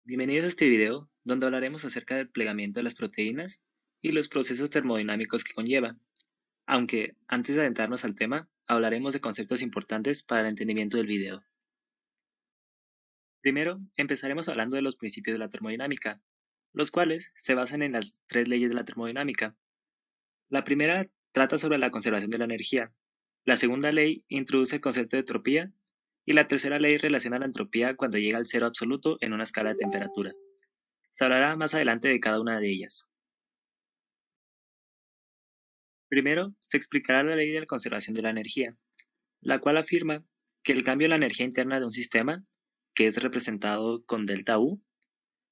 Bienvenidos a este video, donde hablaremos acerca del plegamiento de las proteínas y los procesos termodinámicos que conlleva, aunque antes de adentrarnos al tema, hablaremos de conceptos importantes para el entendimiento del video. Primero, empezaremos hablando de los principios de la termodinámica, los cuales se basan en las tres leyes de la termodinámica. La primera trata sobre la conservación de la energía, la segunda ley introduce el concepto de entropía y la tercera ley relaciona la entropía cuando llega al cero absoluto en una escala de temperatura. Se hablará más adelante de cada una de ellas. Primero, se explicará la ley de la conservación de la energía, la cual afirma que el cambio en la energía interna de un sistema, que es representado con delta U,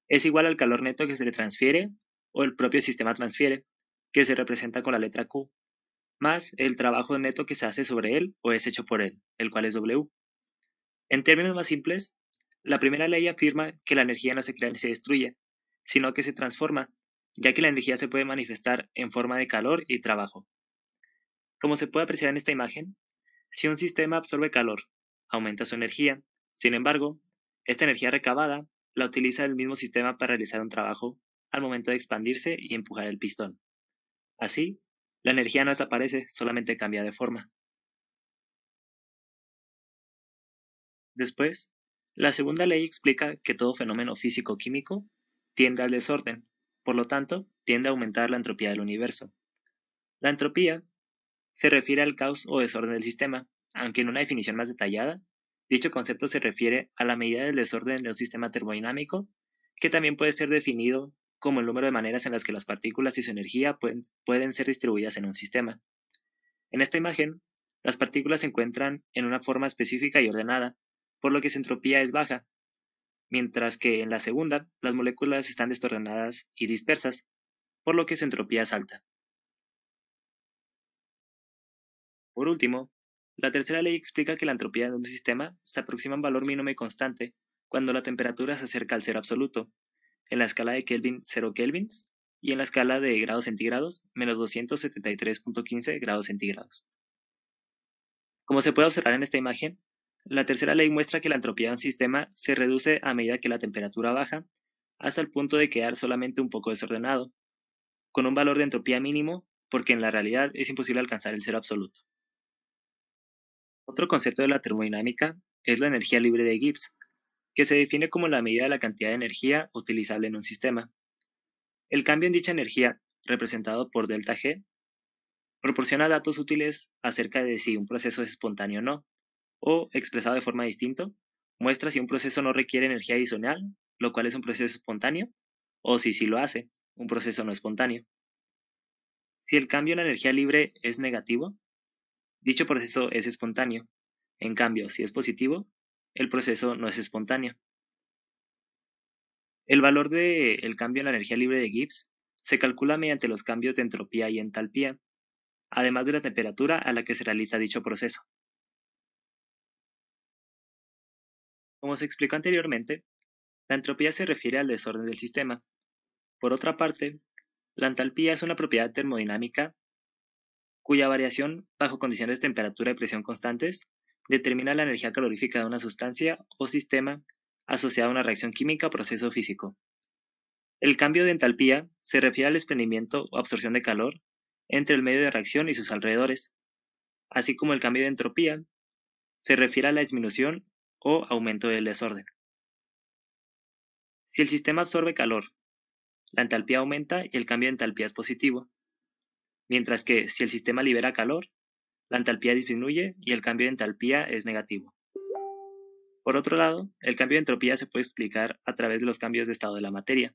es igual al calor neto que se le transfiere o el propio sistema transfiere, que se representa con la letra Q, más el trabajo neto que se hace sobre él o es hecho por él, el cual es W. En términos más simples, la primera ley afirma que la energía no se crea ni se destruye, sino que se transforma, ya que la energía se puede manifestar en forma de calor y trabajo. Como se puede apreciar en esta imagen, si un sistema absorbe calor, aumenta su energía. Sin embargo, esta energía recabada la utiliza el mismo sistema para realizar un trabajo al momento de expandirse y empujar el pistón. Así, la energía no desaparece, solamente cambia de forma. Después, la segunda ley explica que todo fenómeno físico-químico tiende al desorden, por lo tanto, tiende a aumentar la entropía del universo. La entropía se refiere al caos o desorden del sistema, aunque en una definición más detallada, dicho concepto se refiere a la medida del desorden de un sistema termodinámico, que también puede ser definido como el número de maneras en las que las partículas y su energía pueden ser distribuidas en un sistema. En esta imagen, las partículas se encuentran en una forma específica y ordenada, por lo que su entropía es baja, mientras que en la segunda, las moléculas están desordenadas y dispersas, por lo que su entropía es alta. Por último, la tercera ley explica que la entropía de un sistema se aproxima a un valor mínimo y constante cuando la temperatura se acerca al cero absoluto, en la escala de Kelvin 0 kelvins y en la escala de grados centígrados menos 273.15 grados centígrados. Como se puede observar en esta imagen, la tercera ley muestra que la entropía de un sistema se reduce a medida que la temperatura baja hasta el punto de quedar solamente un poco desordenado, con un valor de entropía mínimo porque en la realidad es imposible alcanzar el cero absoluto. Otro concepto de la termodinámica es la energía libre de Gibbs, que se define como la medida de la cantidad de energía utilizable en un sistema. El cambio en dicha energía, representado por delta G, proporciona datos útiles acerca de si un proceso es espontáneo o no, o, expresado de forma distinta, muestra si un proceso no requiere energía adicional, lo cual es un proceso espontáneo, o si sí lo hace, un proceso no espontáneo. Si el cambio en la energía libre es negativo, dicho proceso es espontáneo. En cambio, si es positivo, el proceso no es espontáneo. El valor del cambio en la energía libre de Gibbs se calcula mediante los cambios de entropía y entalpía, además de la temperatura a la que se realiza dicho proceso. Como se explicó anteriormente, la entropía se refiere al desorden del sistema. Por otra parte, la entalpía es una propiedad termodinámica cuya variación bajo condiciones de temperatura y presión constantes determina la energía calorífica de una sustancia o sistema asociada a una reacción química o proceso físico. El cambio de entalpía se refiere al desprendimiento o absorción de calor entre el medio de reacción y sus alrededores, así como el cambio de entropía se refiere a la disminución o aumento del desorden. Si el sistema absorbe calor, la entalpía aumenta y el cambio de entalpía es positivo, mientras que si el sistema libera calor, la entalpía disminuye y el cambio de entalpía es negativo. Por otro lado, el cambio de entropía se puede explicar a través de los cambios de estado de la materia.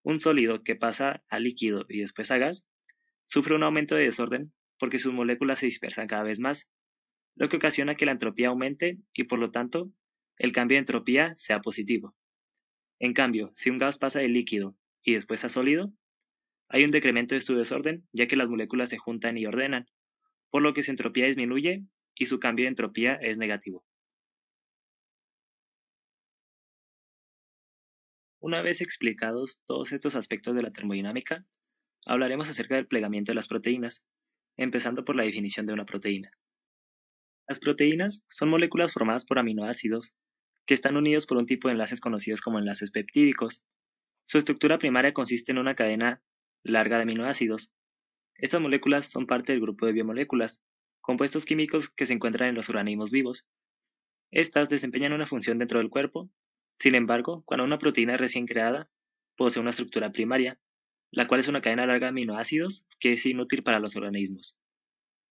Un sólido que pasa a líquido y después a gas sufre un aumento de desorden porque sus moléculas se dispersan cada vez más, lo que ocasiona que la entropía aumente y por lo tanto el cambio de entropía sea positivo. En cambio, si un gas pasa de líquido y después a sólido, hay un decremento de su desorden ya que las moléculas se juntan y ordenan, por lo que su entropía disminuye y su cambio de entropía es negativo. Una vez explicados todos estos aspectos de la termodinámica, hablaremos acerca del plegamiento de las proteínas, empezando por la definición de una proteína. Las proteínas son moléculas formadas por aminoácidos que están unidos por un tipo de enlaces conocidos como enlaces peptídicos. Su estructura primaria consiste en una cadena larga de aminoácidos. Estas moléculas son parte del grupo de biomoléculas, compuestos químicos que se encuentran en los organismos vivos. Estas desempeñan una función dentro del cuerpo. Sin embargo, cuando una proteína es recién creada, posee una estructura primaria, la cual es una cadena larga de aminoácidos que es inútil para los organismos.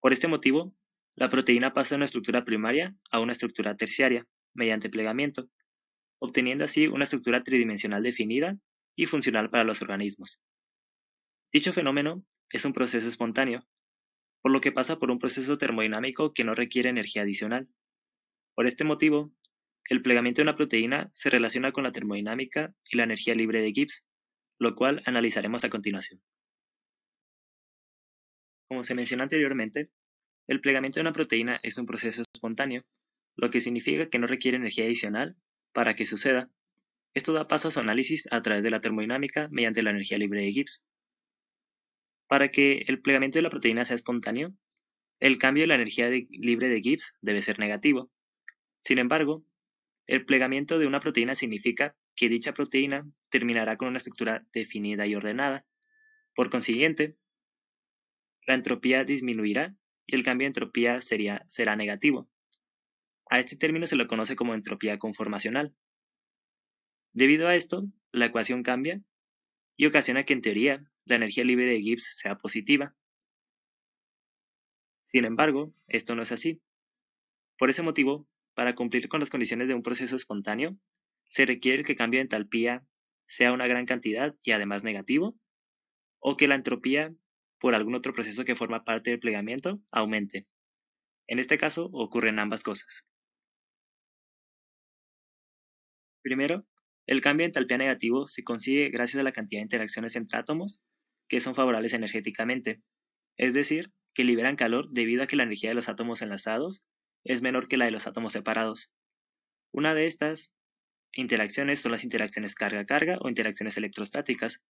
Por este motivo, la proteína pasa de una estructura primaria a una estructura terciaria, mediante plegamiento, obteniendo así una estructura tridimensional definida y funcional para los organismos. Dicho fenómeno es un proceso espontáneo, por lo que pasa por un proceso termodinámico que no requiere energía adicional. Por este motivo, el plegamiento de una proteína se relaciona con la termodinámica y la energía libre de Gibbs, lo cual analizaremos a continuación. Como se mencionó anteriormente, el plegamiento de una proteína es un proceso espontáneo, lo que significa que no requiere energía adicional para que suceda. Esto da paso a su análisis a través de la termodinámica mediante la energía libre de Gibbs. Para que el plegamiento de la proteína sea espontáneo, el cambio de la energía libre de Gibbs debe ser negativo. Sin embargo, el plegamiento de una proteína significa que dicha proteína terminará con una estructura definida y ordenada. Por consiguiente, la entropía disminuirá y el cambio de entropía será negativo. A este término se lo conoce como entropía conformacional. Debido a esto, la ecuación cambia y ocasiona que en teoría la energía libre de Gibbs sea positiva. Sin embargo, esto no es así. Por ese motivo, para cumplir con las condiciones de un proceso espontáneo, se requiere que el cambio de entalpía sea una gran cantidad y además negativo, o que la entropía, por algún otro proceso que forma parte del plegamiento, aumente. En este caso, ocurren ambas cosas. Primero, el cambio de entalpía negativo se consigue gracias a la cantidad de interacciones entre átomos que son favorables energéticamente, es decir, que liberan calor debido a que la energía de los átomos enlazados es menor que la de los átomos separados. Una de estas interacciones son las interacciones carga-carga o interacciones electrostáticas,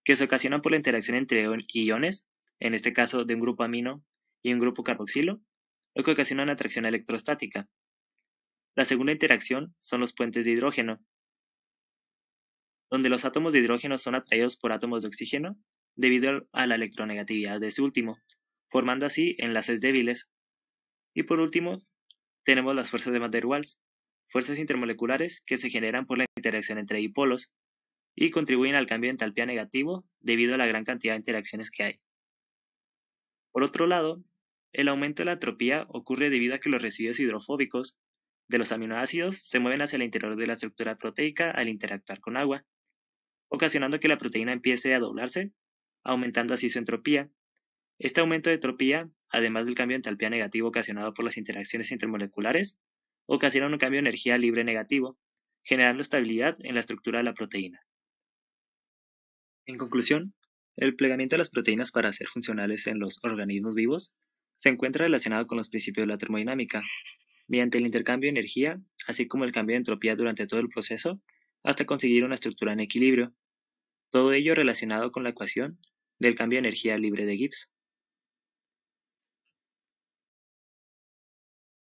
que se ocasionan por la interacción entre iones, en este caso de un grupo amino y un grupo carboxilo, lo que ocasiona una atracción electrostática. La segunda interacción son los puentes de hidrógeno, donde los átomos de hidrógeno son atraídos por átomos de oxígeno debido a la electronegatividad de ese último, formando así enlaces débiles. Y por último, tenemos las fuerzas de Van der Waals, fuerzas intermoleculares que se generan por la interacción entre dipolos y contribuyen al cambio de entalpía negativo debido a la gran cantidad de interacciones que hay. Por otro lado, el aumento de la entropía ocurre debido a que los residuos hidrofóbicos de los aminoácidos se mueven hacia el interior de la estructura proteica al interactuar con agua, ocasionando que la proteína empiece a doblarse, aumentando así su entropía. Este aumento de entropía, además del cambio de entalpía negativo ocasionado por las interacciones intermoleculares, ocasiona un cambio de energía libre negativo, generando estabilidad en la estructura de la proteína. En conclusión, el plegamiento de las proteínas para ser funcionales en los organismos vivos se encuentra relacionado con los principios de la termodinámica, mediante el intercambio de energía, así como el cambio de entropía durante todo el proceso, hasta conseguir una estructura en equilibrio. Todo ello relacionado con la ecuación del cambio de energía libre de Gibbs.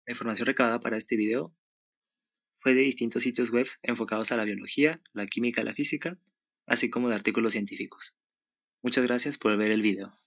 La información recabada para este video fue de distintos sitios web enfocados a la biología, la química y la física, así como de artículos científicos. Muchas gracias por ver el video.